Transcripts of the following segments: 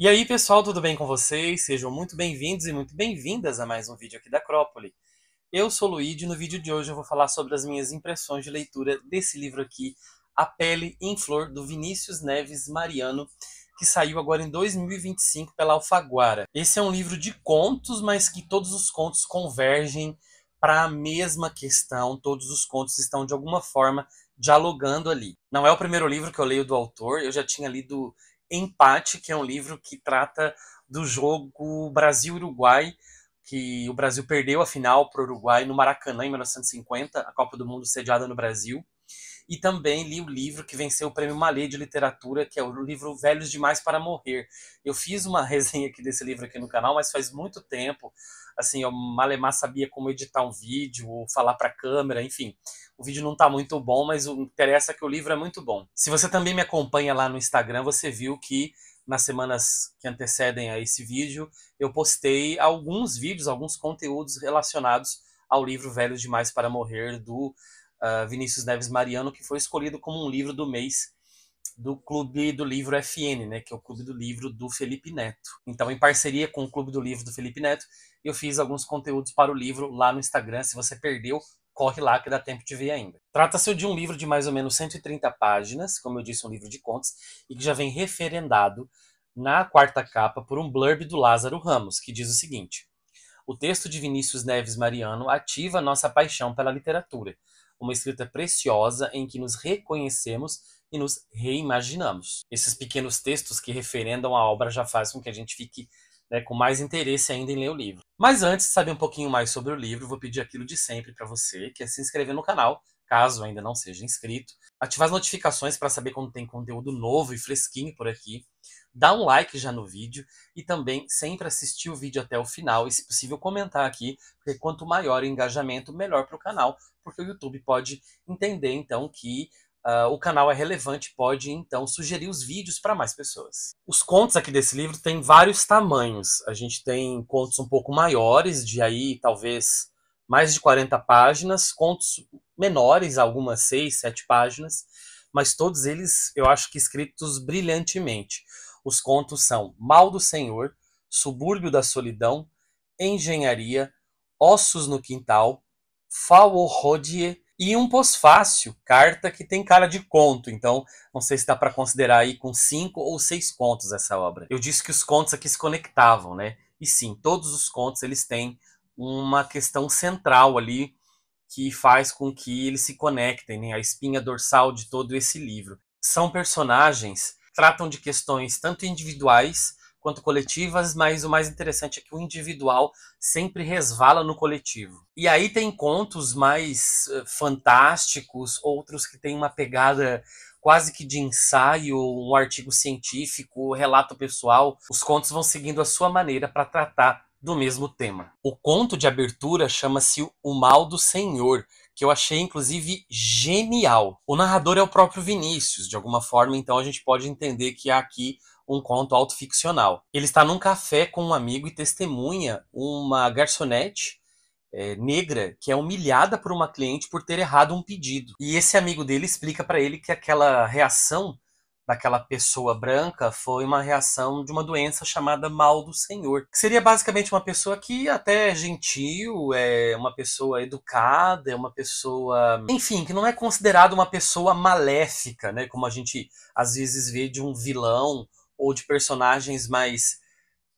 E aí, pessoal, tudo bem com vocês? Sejam muito bem-vindos e muito bem-vindas a mais um vídeo aqui da Acrópole. Eu sou o Luigi e no vídeo de hoje eu vou falar sobre as minhas impressões de leitura desse livro aqui, A Pele em Flor, do Vinícius Neves Mariano, que saiu agora em 2025 pela Alfaguara. Esse é um livro de contos, mas que todos os contos convergem para a mesma questão, todos os contos estão de alguma forma dialogando ali. Não é o primeiro livro que eu leio do autor, eu já tinha lido Empate, que é um livro que trata do jogo Brasil-Uruguai, que o Brasil perdeu a final para o Uruguai no Maracanã em 1950, a Copa do Mundo sediada no Brasil. E também li o livro que venceu o Prêmio Mallet de Literatura, que é o livro Velhos Demais para Morrer. Eu fiz uma resenha aqui desse livro aqui no canal, mas faz muito tempo. Assim, eu malemar sabia como editar um vídeo, ou falar para a câmera, enfim. O vídeo não está muito bom, mas o que interessa é que o livro é muito bom. Se você também me acompanha lá no Instagram, você viu que nas semanas que antecedem a esse vídeo, eu postei alguns vídeos, alguns conteúdos relacionados ao livro Velhos Demais para Morrer, do Vinícius Neves Mariano, que foi escolhido como um livro do mês do Clube do Livro FN, né, que é o Clube do Livro do Felipe Neto. Então, em parceria com o Clube do Livro do Felipe Neto, eu fiz alguns conteúdos para o livro lá no Instagram. Se você perdeu, corre lá que dá tempo de ver ainda. Trata-se de um livro de mais ou menos 130 páginas, como eu disse, um livro de contos, e que já vem referendado na quarta capa por um blurb do Lázaro Ramos, que diz o seguinte: o texto de Vinícius Neves Mariano ativa nossa paixão pela literatura, uma escrita preciosa em que nos reconhecemos e nos reimaginamos. Esses pequenos textos que referendam a obra já fazem com que a gente fique, né, com mais interesse ainda em ler o livro. Mas antes de saber um pouquinho mais sobre o livro, vou pedir aquilo de sempre para você, que é se inscrever no canal, caso ainda não seja inscrito, ativar as notificações para saber quando tem conteúdo novo e fresquinho por aqui, dá um like já no vídeo e também sempre assistir o vídeo até o final e, se possível, comentar aqui, porque quanto maior o engajamento, melhor para o canal, porque o YouTube pode entender, então, que o canal é relevante, pode, então, sugerir os vídeos para mais pessoas. Os contos aqui desse livro têm vários tamanhos. A gente tem contos um pouco maiores, de aí, talvez, mais de 40 páginas, contos menores, algumas 6, 7 páginas, mas todos eles, eu acho que escritos brilhantemente. Os contos são Mal do Senhor, Subúrbio da Solidão, Engenharia, Ossos no Quintal, Faurodie e um pós-fácil, carta, que tem cara de conto. Então, não sei se dá para considerar aí com 5 ou 6 contos essa obra. Eu disse que os contos aqui se conectavam, né? E sim, todos os contos eles têm uma questão central ali que faz com que eles se conectem, né? A espinha dorsal de todo esse livro. São personagens que tratam de questões tanto individuais quanto coletivas, mas o mais interessante é que o individual sempre resvala no coletivo. E aí tem contos mais fantásticos, outros que têm uma pegada quase que de ensaio, um artigo científico, relato pessoal. Os contos vão seguindo a sua maneira para tratar do mesmo tema. O conto de abertura chama-se O Mal do Senhor, que eu achei, inclusive, genial. O narrador é o próprio Vinícius, de alguma forma, então a gente pode entender que há aqui um conto autoficcional. Ele está num café com um amigo e testemunha uma garçonete negra que é humilhada por uma cliente por ter errado um pedido. E esse amigo dele explica para ele que aquela reação daquela pessoa branca foi uma reação de uma doença chamada Mal do Senhor. Que seria basicamente uma pessoa que até é gentil, é uma pessoa educada, é uma pessoa, enfim, que não é considerada uma pessoa maléfica, né, como a gente às vezes vê de um vilão ou de personagens mais,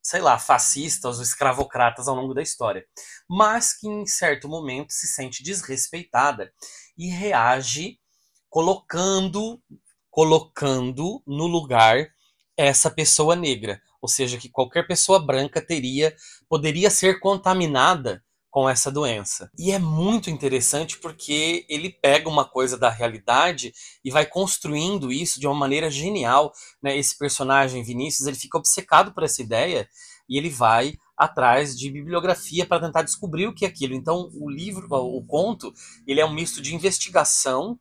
sei lá, fascistas ou escravocratas ao longo da história, mas que em certo momento se sente desrespeitada e reage colocando no lugar essa pessoa negra, ou seja, que qualquer pessoa branca poderia ser contaminada com essa doença. E é muito interessante porque ele pega uma coisa da realidade e vai construindo isso de uma maneira genial, né? Esse personagem, Vinícius, ele fica obcecado por essa ideia e ele vai atrás de bibliografia para tentar descobrir o que é aquilo. Então, o livro, o conto, ele é um misto de investigação,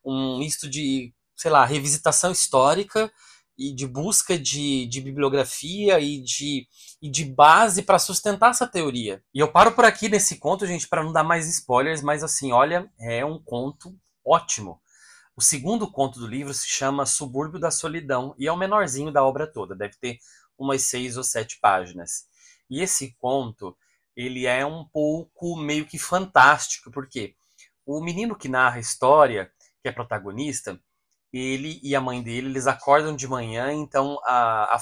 um misto de, sei lá, revisitação histórica e de busca de bibliografia e de base para sustentar essa teoria. E eu paro por aqui nesse conto, gente, para não dar mais spoilers, mas assim, olha, é um conto ótimo. O segundo conto do livro se chama Subúrbio da Solidão e é o menorzinho da obra toda, deve ter umas 6 ou 7 páginas. E esse conto, ele é um pouco meio que fantástico, porque o menino que narra a história, que é protagonista, ele e a mãe dele, eles acordam de manhã, então a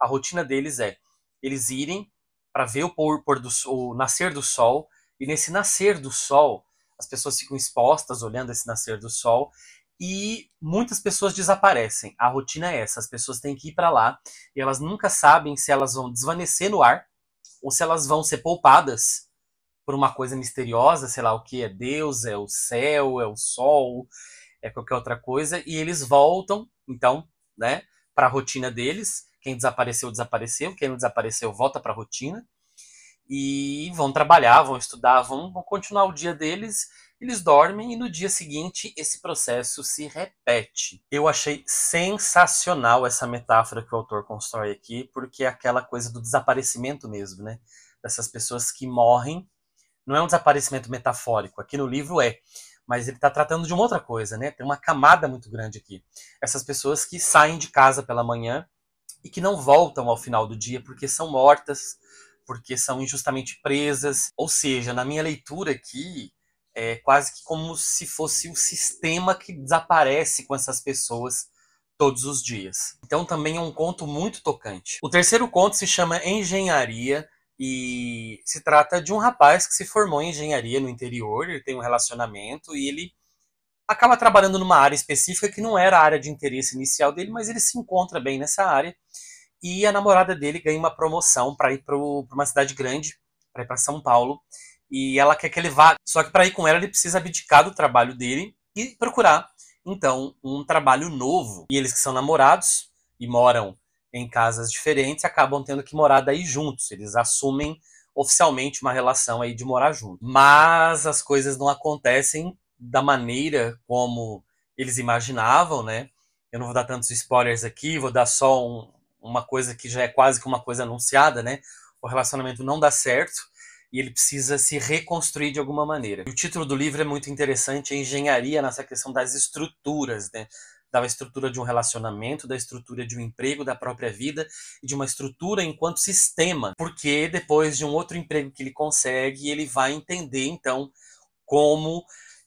rotina deles é eles irem para ver o nascer do sol, e nesse nascer do sol, as pessoas ficam expostas olhando esse nascer do sol, e muitas pessoas desaparecem. A rotina é essa, as pessoas têm que ir para lá, e elas nunca sabem se elas vão desvanecer no ar, ou se elas vão ser poupadas por uma coisa misteriosa, sei lá o que, é Deus, é o céu, é o sol, é qualquer outra coisa, e eles voltam, então, né, para a rotina deles. Quem desapareceu, desapareceu. Quem não desapareceu, volta para a rotina. E vão trabalhar, vão estudar, vão continuar o dia deles. Eles dormem e no dia seguinte esse processo se repete. Eu achei sensacional essa metáfora que o autor constrói aqui, porque é aquela coisa do desaparecimento mesmo, né? Dessas pessoas que morrem. Não é um desaparecimento metafórico, aqui no livro é, mas ele está tratando de uma outra coisa, né? Tem uma camada muito grande aqui. Essas pessoas que saem de casa pela manhã e que não voltam ao final do dia porque são mortas, porque são injustamente presas. Ou seja, na minha leitura aqui, é quase que como se fosse um sistema que desaparece com essas pessoas todos os dias. Então também é um conto muito tocante. O terceiro conto se chama Engenharia, e se trata de um rapaz que se formou em engenharia no interior, ele tem um relacionamento e ele acaba trabalhando numa área específica que não era a área de interesse inicial dele, mas ele se encontra bem nessa área, e a namorada dele ganha uma promoção para ir para uma cidade grande, para ir para São Paulo, e ela quer que ele vá, só que para ir com ela ele precisa abdicar do trabalho dele e procurar, então, um trabalho novo. E eles que são namorados e moram em casas diferentes acabam tendo que morar daí juntos. Eles assumem oficialmente uma relação aí de morar junto. Mas as coisas não acontecem da maneira como eles imaginavam, né? Eu não vou dar tantos spoilers aqui, vou dar só uma coisa que já é quase que uma coisa anunciada, né? O relacionamento não dá certo e ele precisa se reconstruir de alguma maneira. E o título do livro é muito interessante, é Engenharia nessa questão das estruturas, né? Da estrutura de um relacionamento, da estrutura de um emprego, da própria vida e de uma estrutura enquanto sistema. Porque depois de um outro emprego que ele consegue, ele vai entender, então, como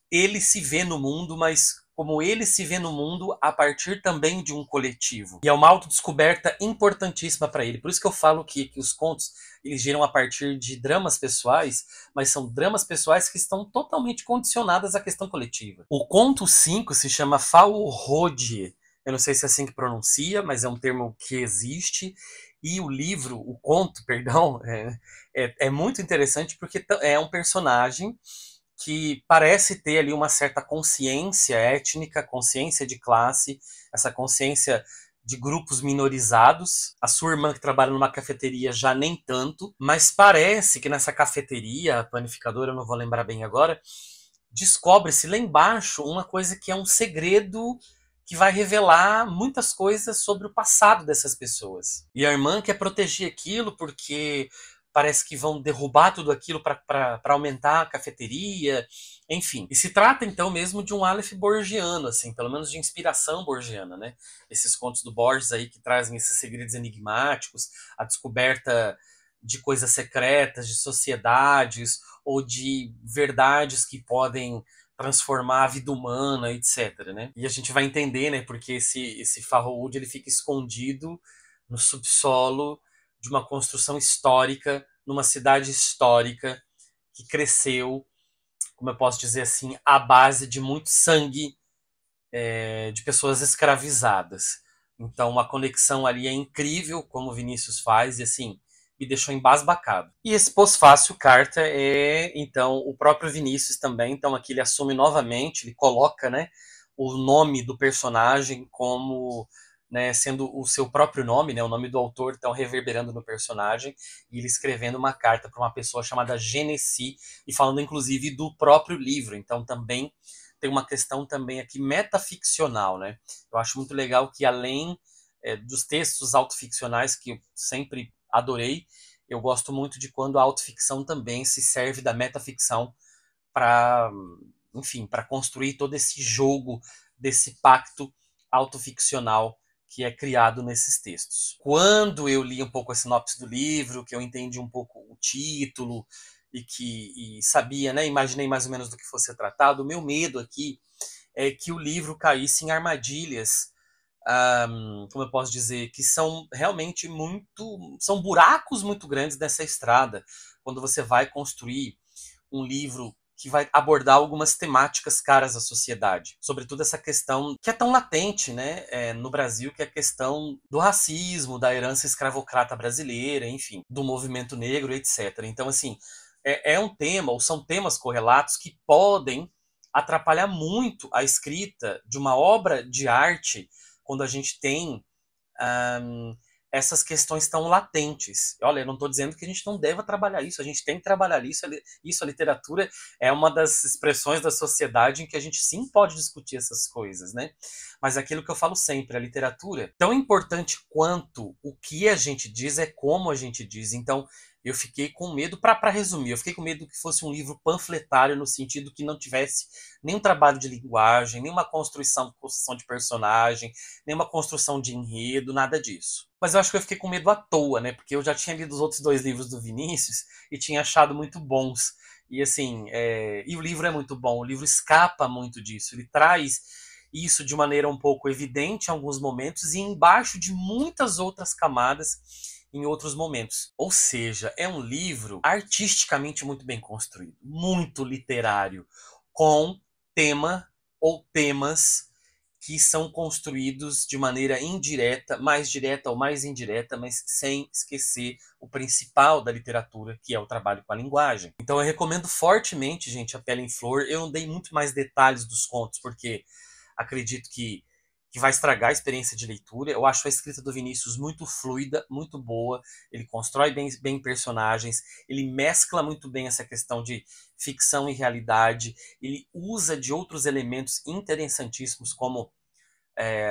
ele se vê no mundo, mas como ele se vê no mundo a partir também de um coletivo. E é uma autodescoberta importantíssima para ele. Por isso que eu falo que os contos eles giram a partir de dramas pessoais, mas são dramas pessoais que estão totalmente condicionadas à questão coletiva. O conto 5 se chama Faurodie. Eu não sei se é assim que pronuncia, mas é um termo que existe. E o livro, o conto, perdão, é muito interessante porque é um personagem que parece ter ali uma certa consciência étnica, consciência de classe, essa consciência de grupos minorizados. A sua irmã que trabalha numa cafeteria já nem tanto, mas parece que nessa cafeteria, a panificadora, eu não vou lembrar bem agora, descobre-se lá embaixo uma coisa que é um segredo que vai revelar muitas coisas sobre o passado dessas pessoas. E a irmã quer proteger aquilo porque parece que vão derrubar tudo aquilo para aumentar a cafeteria, enfim. E se trata então mesmo de um Aleph borgiano, assim, pelo menos de inspiração borgiana, né? Esses contos do Borges aí que trazem esses segredos enigmáticos, a descoberta de coisas secretas, de sociedades ou de verdades que podem transformar a vida humana, etc, né? E a gente vai entender, né, porque esse Farrood ele fica escondido no subsolo de uma construção histórica, numa cidade histórica que cresceu, como eu posso dizer assim, à base de muito sangue de pessoas escravizadas. Então, uma conexão ali é incrível, como o Vinícius faz, e assim, me deixou embasbacado. E esse pós-fácil carta é, então, o próprio Vinícius também. Então, aqui ele assume novamente, ele coloca, né, o nome do personagem como, né, sendo o seu próprio nome, né, o nome do autor, então, reverberando no personagem, e ele escrevendo uma carta para uma pessoa chamada Genesi, e falando, inclusive, do próprio livro. Então, também tem uma questão também aqui metaficcional, né? Eu acho muito legal que além dos textos autoficcionais, que eu sempre adorei, eu gosto muito de quando a autoficção também se serve da metaficção para, enfim, para construir todo esse jogo desse pacto autoficcional que é criado nesses textos. Quando eu li um pouco a sinopse do livro, que eu entendi um pouco o título e sabia, né, imaginei mais ou menos do que fosse tratado, o meu medo aqui é que o livro caísse em armadilhas, como eu posso dizer, que são realmente são buracos muito grandes nessa estrada, quando você vai construir um livro que vai abordar algumas temáticas caras à sociedade, sobretudo essa questão que é tão latente, né, no Brasil, que é a questão do racismo, da herança escravocrata brasileira, enfim, do movimento negro, etc. Então, assim, é um tema, ou são temas correlatos que podem atrapalhar muito a escrita de uma obra de arte quando a gente tem essas questões tão latentes. Olha, eu não estou dizendo que a gente não deva trabalhar isso, a gente tem que trabalhar isso. A literatura é uma das expressões da sociedade em que a gente sim pode discutir essas coisas, né? Mas aquilo que eu falo sempre, a literatura, tão importante quanto o que a gente diz é como a gente diz. Então, eu fiquei com medo, para resumir, eu fiquei com medo que fosse um livro panfletário no sentido que não tivesse nenhum trabalho de linguagem, nenhuma construção de personagem, nenhuma construção de enredo, nada disso. Mas eu acho que eu fiquei com medo à toa, né? Porque eu já tinha lido os outros 2 livros do Vinícius e tinha achado muito bons. E assim, e o livro é muito bom, o livro escapa muito disso, ele traz isso de maneira um pouco evidente em alguns momentos e embaixo de muitas outras camadas em outros momentos. Ou seja, é um livro artisticamente muito bem construído, muito literário, com tema ou temas que são construídos de maneira indireta, mais direta ou mais indireta, mas sem esquecer o principal da literatura, que é o trabalho com a linguagem. Então eu recomendo fortemente, gente, A Pele em Flor. Eu não dei muito mais detalhes dos contos, porque acredito que vai estragar a experiência de leitura. Eu acho a escrita do Vinícius muito fluida, muito boa. Ele constrói bem personagens, ele mescla muito bem essa questão de ficção e realidade. Ele usa de outros elementos interessantíssimos, como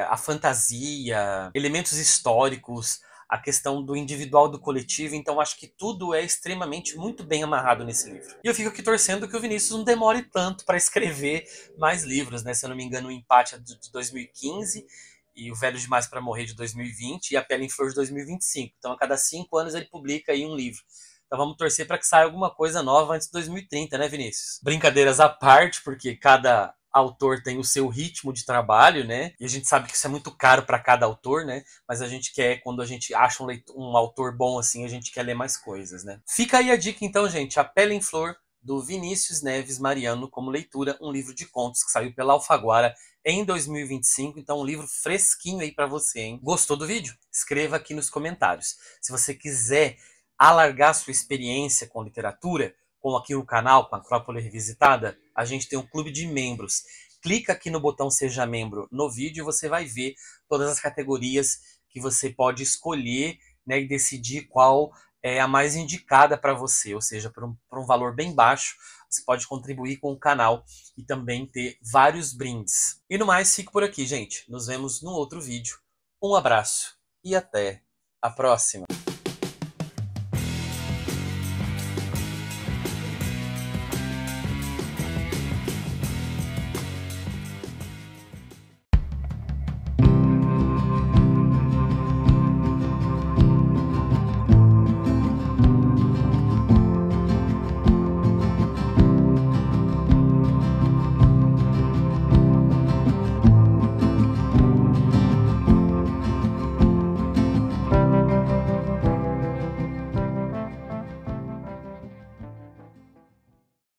a fantasia, elementos históricos, a questão do individual do coletivo. Então acho que tudo é extremamente muito bem amarrado nesse livro. E eu fico aqui torcendo que o Vinícius não demore tanto para escrever mais livros, né? Se eu não me engano, o Empate é de 2015 e o Velho Demais para Morrer de 2020 e A Pele em Flor de 2025. Então a cada 5 anos ele publica aí um livro. Então vamos torcer para que saia alguma coisa nova antes de 2030, né, Vinícius? Brincadeiras à parte, porque cada autor tem o seu ritmo de trabalho, né? E a gente sabe que isso é muito caro para cada autor, né? Mas a gente quer, quando a gente acha um autor bom assim, a gente quer ler mais coisas, né? Fica aí a dica então, gente, A Pele em Flor, do Vinícius Neves Mariano, como leitura, um livro de contos que saiu pela Alfaguara em 2025, então um livro fresquinho aí para você, hein? Gostou do vídeo? Escreva aqui nos comentários. Se você quiser alargar sua experiência com literatura, como aqui no canal, com a Acrópole Revisitada, a gente tem um clube de membros. Clica aqui no botão Seja Membro no vídeo e você vai ver todas as categorias que você pode escolher, né, e decidir qual é a mais indicada para você, ou seja, por um valor bem baixo, você pode contribuir com o canal e também ter vários brindes. E no mais, fico por aqui, gente. Nos vemos num outro vídeo. Um abraço e até a próxima!